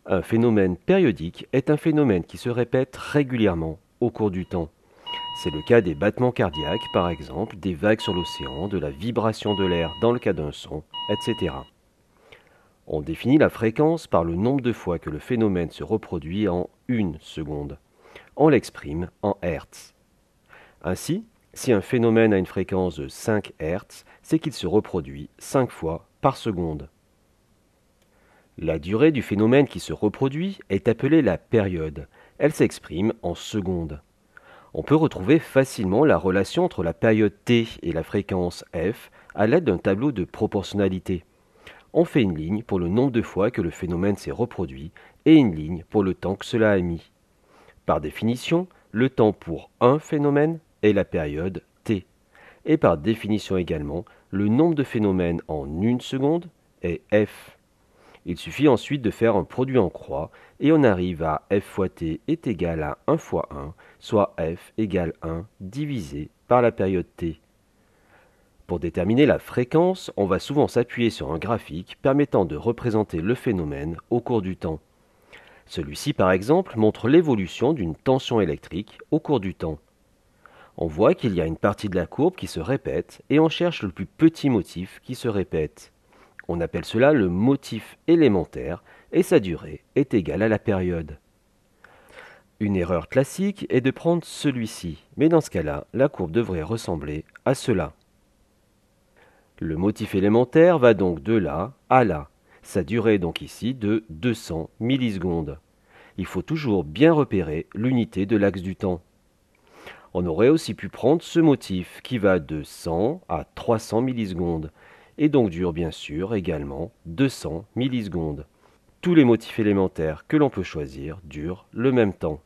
Un phénomène périodique est un phénomène qui se répète régulièrement au cours du temps. C'est le cas des battements cardiaques, par exemple, des vagues sur l'océan, de la vibration de l'air dans le cas d'un son, etc. On définit la fréquence par le nombre de fois que le phénomène se reproduit en une seconde. On l'exprime en Hertz. Ainsi, si un phénomène a une fréquence de 5 Hertz, c'est qu'il se reproduit 5 fois par seconde. La durée du phénomène qui se reproduit est appelée la période. Elle s'exprime en secondes. On peut retrouver facilement la relation entre la période t et la fréquence f à l'aide d'un tableau de proportionnalité. On fait une ligne pour le nombre de fois que le phénomène s'est reproduit et une ligne pour le temps que cela a mis. Par définition, le temps pour un phénomène est la période t. Et par définition également, le nombre de phénomènes en une seconde est f. Il suffit ensuite de faire un produit en croix et on arrive à f fois t est égal à 1 fois 1, soit f égale 1 divisé par la période t. Pour déterminer la fréquence, on va souvent s'appuyer sur un graphique permettant de représenter le phénomène au cours du temps. Celui-ci, par exemple, montre l'évolution d'une tension électrique au cours du temps. On voit qu'il y a une partie de la courbe qui se répète et on cherche le plus petit motif qui se répète. On appelle cela le motif élémentaire et sa durée est égale à la période. Une erreur classique est de prendre celui-ci, mais dans ce cas-là, la courbe devrait ressembler à cela. Le motif élémentaire va donc de là à là. Sa durée est donc ici de 200 millisecondes. Il faut toujours bien repérer l'unité de l'axe du temps. On aurait aussi pu prendre ce motif qui va de 100 à 300 millisecondes et donc dure bien sûr également 200 millisecondes. Tous les motifs élémentaires que l'on peut choisir durent le même temps.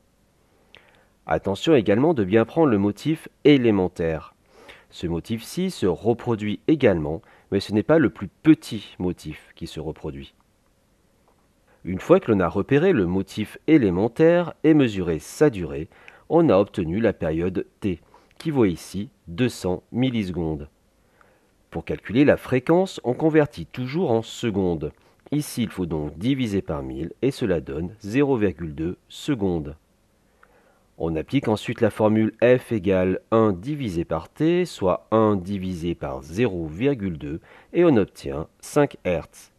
Attention également de bien prendre le motif élémentaire. Ce motif-ci se reproduit également, mais ce n'est pas le plus petit motif qui se reproduit. Une fois que l'on a repéré le motif élémentaire et mesuré sa durée, on a obtenu la période t, qui vaut ici 200 millisecondes. Pour calculer la fréquence, on convertit toujours en secondes. Ici, il faut donc diviser par 1000 et cela donne 0,2 secondes. On applique ensuite la formule f égale 1 divisé par t, soit 1 divisé par 0,2 et on obtient 5 Hz.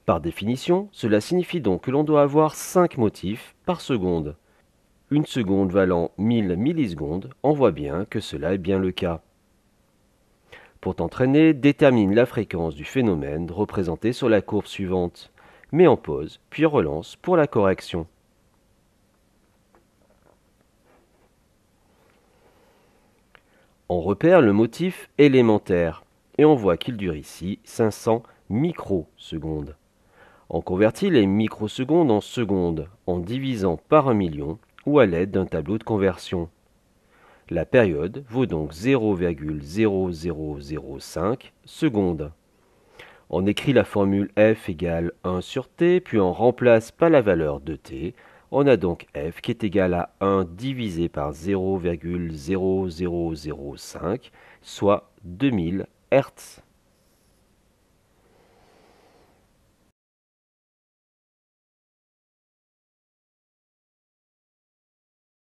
Par définition, cela signifie donc que l'on doit avoir 5 motifs par seconde. Une seconde valant 1000 millisecondes, on voit bien que cela est bien le cas. Pour t'entraîner, détermine la fréquence du phénomène représenté sur la courbe suivante. Mets en pause, puis relance pour la correction. On repère le motif élémentaire et on voit qu'il dure ici 500 microsecondes. On convertit les microsecondes en secondes en divisant par 1 million ou à l'aide d'un tableau de conversion. La période vaut donc 0,0005 secondes. On écrit la formule f égale 1 sur t, puis on remplace par la valeur de t. On a donc f qui est égal à 1 divisé par 0,0005, soit 2000 Hz.